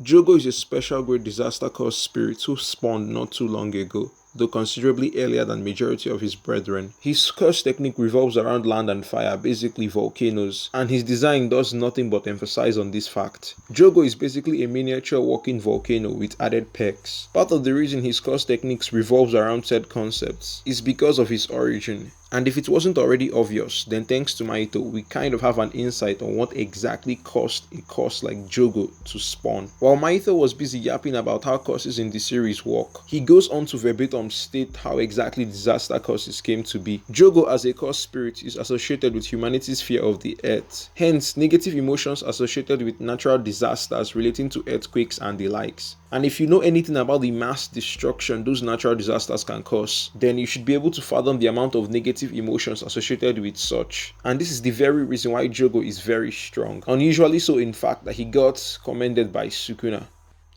Jogo is a special grade disaster caused spirit who spawned not too long ago, though considerably earlier than majority of his brethren. His curse technique revolves around land and fire, basically volcanoes, and his design does nothing but emphasize on this fact. Jogo is basically a miniature walking volcano with added perks. Part of the reason his curse techniques revolves around said concepts is because of his origin. And if it wasn't already obvious, then thanks to Mahito, we kind of have an insight on what exactly caused a curse like Jogo to spawn. While Mahito was busy yapping about how curses in the series work, he goes on to verbatim state how exactly disaster curses came to be. Jogo as a curse spirit is associated with humanity's fear of the earth. Hence, negative emotions associated with natural disasters relating to earthquakes and the likes. And if you know anything about the mass destruction those natural disasters can cause, then you should be able to fathom the amount of negative emotions associated with such. And this is the very reason why Jogo is very strong. Unusually so, in fact, that he got commended by Sukuna.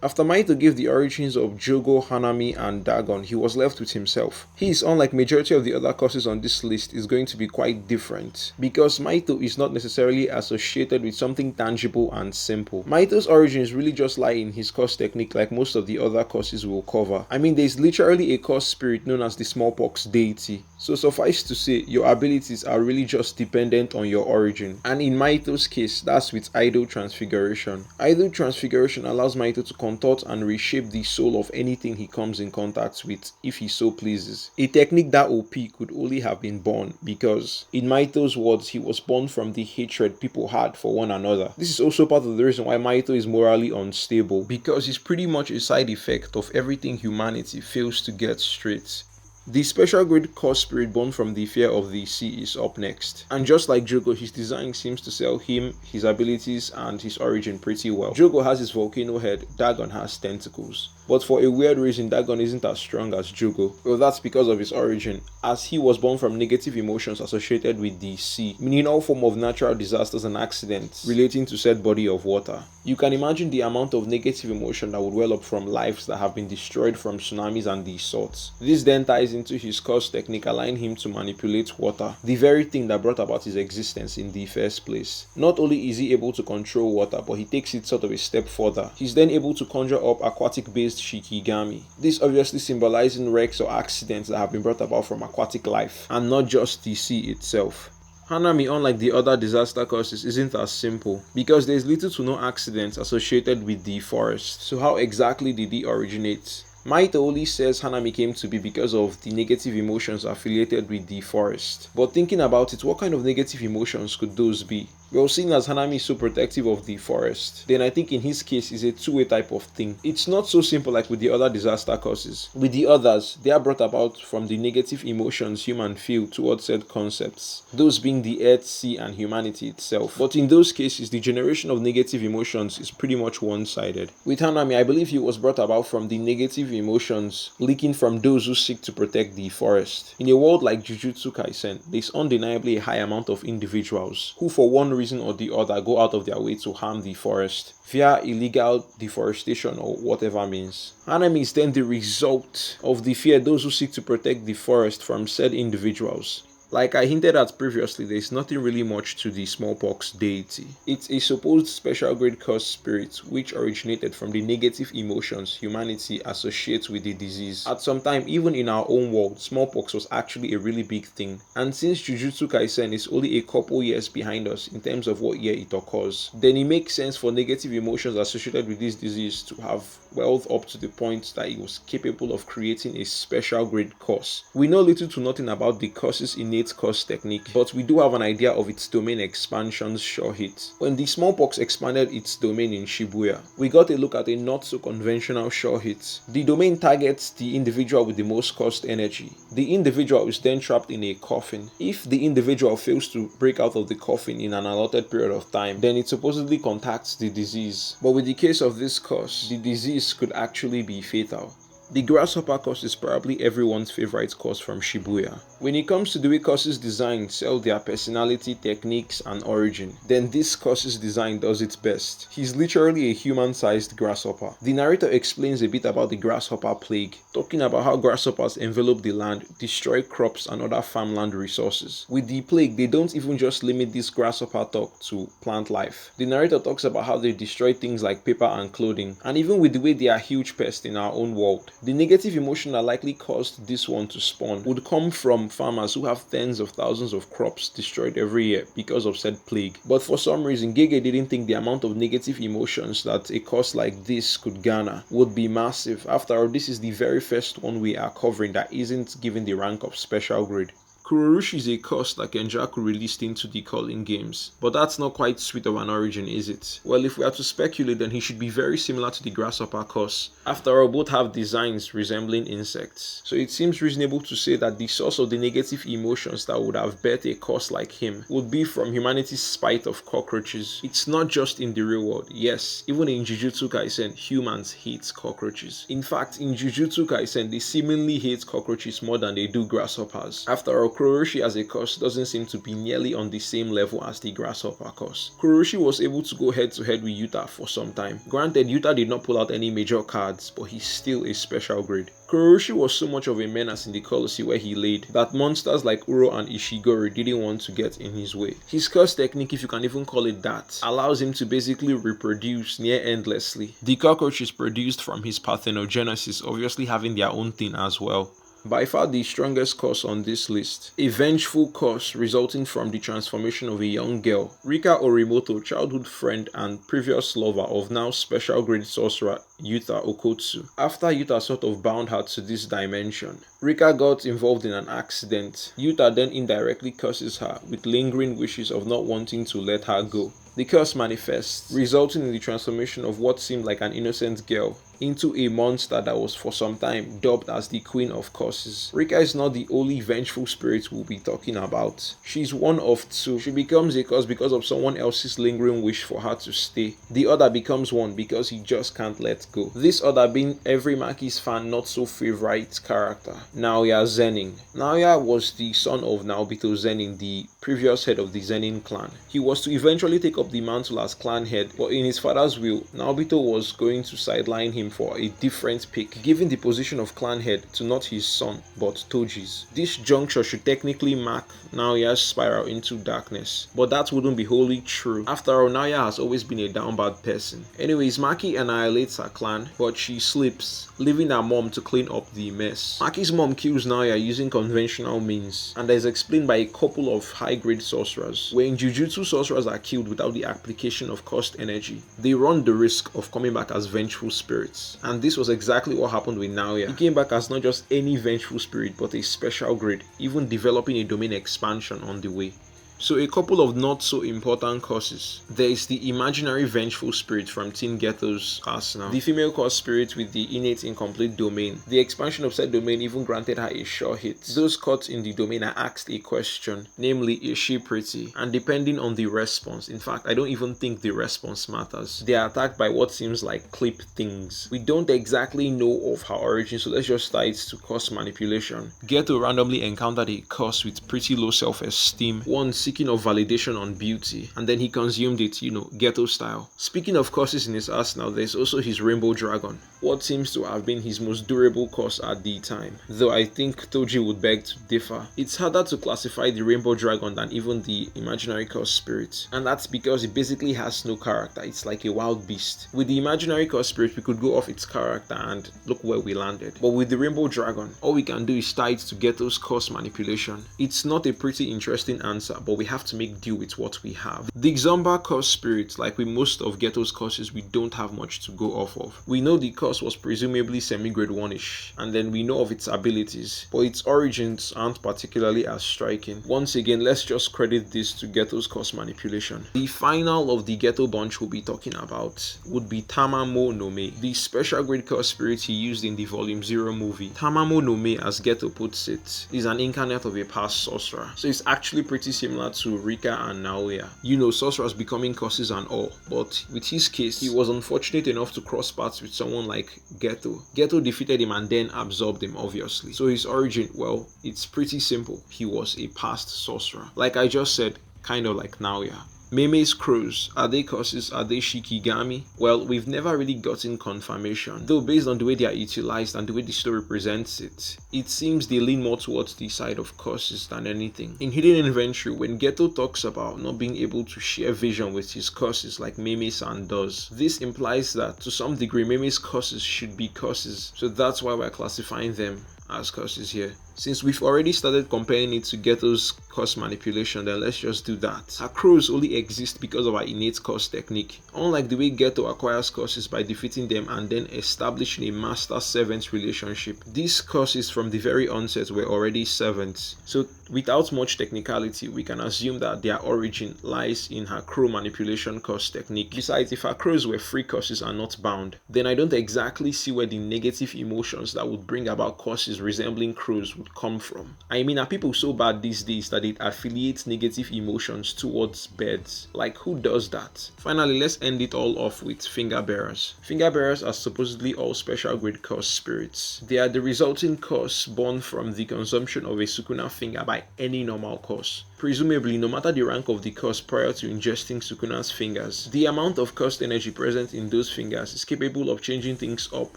After Mahito gave the origins of Jogo, Hanami, and Dagon, he was left with himself. His, unlike majority of the other courses on this list, is going to be quite different, because Mahito is not necessarily associated with something tangible and simple. Mahito's origins really just lie in his curse technique, like most of the other courses we'll cover. I mean, there's literally a curse spirit known as the smallpox deity. So suffice to say, your abilities are really just dependent on your origin. And in Mahito's case, that's with idol transfiguration. Idol transfiguration allows Mahito to contort and reshape the soul of anything he comes in contact with, if he so pleases. A technique that OP could only have been born because, in Mahito's words, he was born from the hatred people had for one another. This is also part of the reason why Mahito is morally unstable, because he's pretty much a side effect of everything humanity fails to get straight. The special grade curse spirit born from the fear of the sea is up next. And just like Jogo, his design seems to sell him, his abilities, and his origin pretty well. Jogo has his volcano head, Dagon has tentacles. But for a weird reason, Dagon isn't as strong as Jogo. Well, that's because of his origin, as he was born from negative emotions associated with the sea, meaning all form of natural disasters and accidents relating to said body of water. You can imagine the amount of negative emotion that would well up from lives that have been destroyed from tsunamis and these sorts. This then ties into his curse technique, allowing him to manipulate water, the very thing that brought about his existence in the first place. Not only is he able to control water, but he takes it sort of a step further. He's then able to conjure up aquatic based shikigami. This obviously symbolizing wrecks or accidents that have been brought about from aquatic life, and not just the sea itself. Hanami, unlike the other disaster causes, isn't as simple, because there is little to no accidents associated with the forest. So how exactly did he originate? Mahito only says Hanami came to be because of the negative emotions affiliated with the forest. But thinking about it, what kind of negative emotions could those be? Well, seeing as Hanami is so protective of the forest, then I think in his case it's a two-way type of thing. It's not so simple like with the other disaster causes. With the others, they are brought about from the negative emotions humans feel towards said concepts, those being the earth, sea, and humanity itself. But in those cases, the generation of negative emotions is pretty much one-sided. With Hanami, I believe he was brought about from the negative emotions leaking from those who seek to protect the forest. In a world like Jujutsu Kaisen, there's undeniably a high amount of individuals who, for one reason or the other, go out of their way to harm the forest via illegal deforestation or whatever means. Hanami is then the result of the fear those who seek to protect the forest from said individuals. Like I hinted at previously, there is nothing really much to the smallpox deity. It's a supposed special grade curse spirit which originated from the negative emotions humanity associates with the disease. At some time, even in our own world, smallpox was actually a really big thing. And since Jujutsu Kaisen is only a couple years behind us in terms of what year it occurs, then it makes sense for negative emotions associated with this disease to have wealth up to the point that it was capable of creating a special grade curse. We know little to nothing about the curse's innate curse technique, but we do have an idea of its domain expansion's sure hit. When the smallpox expanded its domain in Shibuya, we got a look at a not so conventional sure hit. The domain targets the individual with the most cursed energy. The individual is then trapped in a coffin. If the individual fails to break out of the coffin in an allotted period of time, then it supposedly contacts the disease. But with the case of this curse, the disease could actually be fatal. The Grasshopper curse is probably everyone's favorite curse from Shibuya. When it comes to the way curses design sell their personality, techniques, and origin, then this curse's design does its best. He's literally a human-sized grasshopper. The narrator explains a bit about the grasshopper plague, talking about how grasshoppers envelop the land, destroy crops and other farmland resources. With the plague, they don't even just limit this grasshopper talk to plant life. The narrator talks about how they destroy things like paper and clothing, and even with the way they are huge pests in our own world. The negative emotion that likely caused this one to spawn would come from farmers who have tens of thousands of crops destroyed every year because of said plague. But for some reason, Gege didn't think the amount of negative emotions that a curse like this could garner would be massive. After all, this is the very first one we are covering that isn't given the rank of special grade. Kurorushi is a curse that Kenjaku released into the calling games, but that's not quite sweet of an origin, is it? Well, if we are to speculate, then he should be very similar to the Grasshopper curse. After all, both have designs resembling insects, so it seems reasonable to say that the source of the negative emotions that would have birthed a curse like him would be from humanity's spite of cockroaches. It's not just in the real world. Yes, even in Jujutsu Kaisen, humans hate cockroaches. In fact, in Jujutsu Kaisen, they seemingly hate cockroaches more than they do grasshoppers. After all, Kurorushi as a curse doesn't seem to be nearly on the same level as the Grasshopper curse. Kurorushi was able to go head to head with Yuta for some time. Granted, Yuta did not pull out any major cards, but he's still a special grade. Kurorushi was so much of a menace in the Colosseum where he laid that monsters like Uro and Ishigori didn't want to get in his way. His curse technique, if you can even call it that, allows him to basically reproduce near endlessly. The cockroaches produced from his parthenogenesis obviously having their own thing as well. By far the strongest curse on this list, a vengeful curse resulting from the transformation of a young girl, Rika Orimoto, childhood friend and previous lover of now special grade sorcerer Yuta Okotsu. After Yuta sort of bound her to this dimension, Rika got involved in an accident. Yuta then indirectly curses her with lingering wishes of not wanting to let her go. The curse manifests, resulting in the transformation of what seemed like an innocent girl into a monster that was for some time dubbed as the Queen of Curses. Rika is not the only vengeful spirit we'll be talking about. She's one of two. She becomes a curse because of someone else's lingering wish for her to stay. The other becomes one because he just can't let go. This other being every Maki's fan not so favorite character, Naoya Zenin. Naoya was the son of Naobito Zenin, the previous head of the Zenin clan. He was to eventually take up the mantle as clan head, but in his father's will, Naobito was going to sideline him for a different pick, giving the position of clan head to not his son, but Toji's. This juncture should technically mark Naoya's spiral into darkness, but that wouldn't be wholly true. After all, Naoya has always been a down bad person. Anyways, Maki annihilates her clan, but she sleeps, leaving her mom to clean up the mess. Maki's mom kills Naoya using conventional means, and that is explained by a couple of high-grade sorcerers. When Jujutsu sorcerers are killed without the application of cursed energy, they run the risk of coming back as vengeful spirits. And this was exactly what happened with Naoya. He came back as not just any vengeful spirit, but a special grade, even developing a domain expansion on the way. So a couple of not so important curses. There is the imaginary vengeful spirit from Teen Ghetto's arsenal. The female curse spirit with the innate incomplete domain. The expansion of said domain even granted her a sure hit. Those caught in the domain are asked a question, namely, is she pretty? And depending on the response, in fact, I don't even think the response matters. They are attacked by what seems like clip things. We don't exactly know of her origin, so let's just tie it to curse manipulation. Ghetto randomly encountered a curse with pretty low self-esteem, one seeking of validation on beauty, and then he consumed it, Ghetto style. Speaking of curses in his arsenal, there's also his Rainbow Dragon, what seems to have been his most durable curse at the time, though I think Toji would beg to differ. It's harder to classify the Rainbow Dragon than even the imaginary curse spirit, and that's because it basically has no character. It's like a wild beast. With the imaginary curse spirit, we could go off its character and look where we landed, but with the Rainbow Dragon, all we can do is tie it to Ghetto's curse manipulation. It's not a pretty interesting answer, but we have to make do with what we have. The Zumba curse spirit, like with most of Ghetto's curses, we don't have much to go off of. We know the curse was presumably semi-grade 1-ish, and then we know of its abilities, but its origins aren't particularly as striking. Once again, let's just credit this to Ghetto's curse manipulation. The final of the Ghetto bunch we'll be talking about would be Tamamo no Me, the special grade curse spirit he used in the Volume 0 movie. Tamamo no Me, as Ghetto puts it, is an incarnate of a past sorcerer, so it's actually pretty similar similar to Rika and Naoya. You know, sorcerers becoming curses and all. But with his case, he was unfortunate enough to cross paths with someone like Geto. Geto defeated him and then absorbed him, obviously. So his origin, well, it's pretty simple. He was a past sorcerer. Like I just said, kind of like Naoya. Meimei's crows, are they curses? Are they Shikigami? Well, we've never really gotten confirmation, though based on the way they are utilized and the way the story presents it, it seems they lean more towards the side of curses than anything. In Hidden Inventory, when Geto talks about not being able to share vision with his curses like Meimei-san does, this implies that to some degree Meimei's curses should be curses, so that's why we're classifying them as curses here. Since we've already started comparing it to Geto's curse manipulation, then let's just do that. Her crows only exist because of her innate curse technique. Unlike the way Geto acquires curses by defeating them and then establishing a master-servant relationship, these curses from the very onset were already servants. So without much technicality, we can assume that their origin lies in her crow manipulation curse technique. Besides, if her crows were free curses and not bound, then I don't exactly see where the negative emotions that would bring about curses resembling crows would come from. I mean, are people so bad these days that it affiliates negative emotions towards birds? Like, who does that? Finally, let's end it all off with finger bearers. Finger bearers are supposedly all special grade curse spirits. They are the resulting curse born from the consumption of a Sukuna finger by any normal curse. Presumably, no matter the rank of the curse prior to ingesting Sukuna's fingers, the amount of cursed energy present in those fingers is capable of changing things up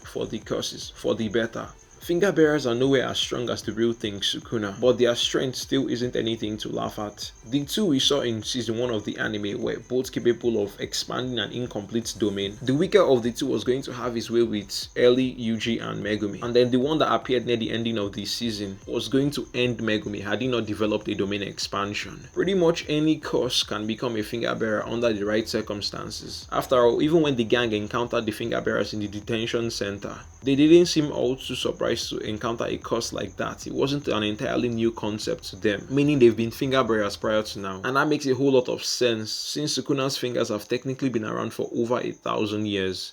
for the curses, for the better. Finger bearers are nowhere as strong as the real thing Sukuna, but their strength still isn't anything to laugh at. The two we saw in season 1 of the anime were both capable of expanding an incomplete domain. The weaker of the two was going to have his way with early Yuji and Megumi, and then the one that appeared near the ending of the season was going to end Megumi had he not developed a domain expansion. Pretty much any curse can become a finger bearer under the right circumstances. After all, even when the gang encountered the finger bearers in the detention center, they didn't seem all too surprised to encounter a curse like that. It wasn't an entirely new concept to them, meaning they've been finger bearers prior to now. And that makes a whole lot of sense since Sukuna's fingers have technically been around for over 1,000 years.